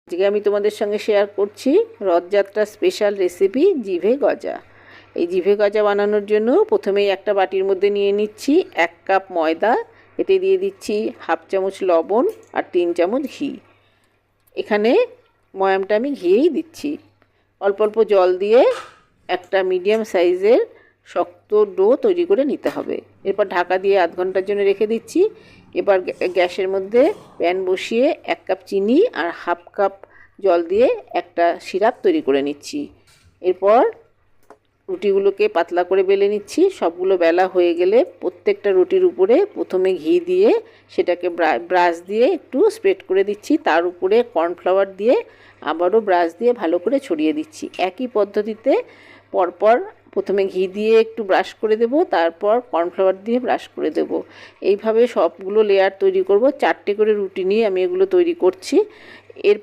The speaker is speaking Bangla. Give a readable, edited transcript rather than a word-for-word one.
আজকে আমি তোমাদের সঙ্গে শেয়ার করছি রথযাত্রার স্পেশাল রেসিপি জিভে গজা। এই জিভে গজা বানানোর জন্য প্রথমেই একটা বাটির মধ্যে নিয়ে নিচ্ছি 1 কাপ ময়দা, এতে দিয়ে দিচ্ছি হাফ চামচ লবণ আর 3 চামচ ঘি। এখানে ময়ামটা আমি ঘিয়েই দিচ্ছি। অল্প অল্প জল দিয়ে একটা মিডিয়াম সাইজের শক্ত ডো তৈরি করে নিতে হবে। এরপর ঢাকা দিয়ে আধ ঘন্টার জন্য রেখে দিচ্ছি। এবার গ্যাসের মধ্যে প্যান বসিয়ে 1 কাপ চিনি আর হাফ কাপ জল দিয়ে একটা সিরাপ তৈরি করে নিচ্ছি। এরপর রুটিগুলোকে পাতলা করে বেলে নিচ্ছি। সবগুলো বেলা হয়ে গেলে প্রত্যেকটা রুটির উপরে প্রথমে ঘি দিয়ে সেটাকে ব্রাশ দিয়ে একটু স্প্রেড করে দিচ্ছি। তার উপরে কর্নফ্লাওয়ার দিয়ে আবারও ব্রাশ দিয়ে ভালো করে ছড়িয়ে দিচ্ছি। একই পদ্ধতিতে পরপর প্রথমে ঘি দিয়ে একটু ব্রাশ করে দেব, তারপর কর্নফ্লাওয়ার দিয়ে ব্রাশ করে দেব। এইভাবে সবগুলো লেয়ার তৈরি করব। 4টে করে রুটি নিয়ে আমি এগুলো তৈরি করছি। এর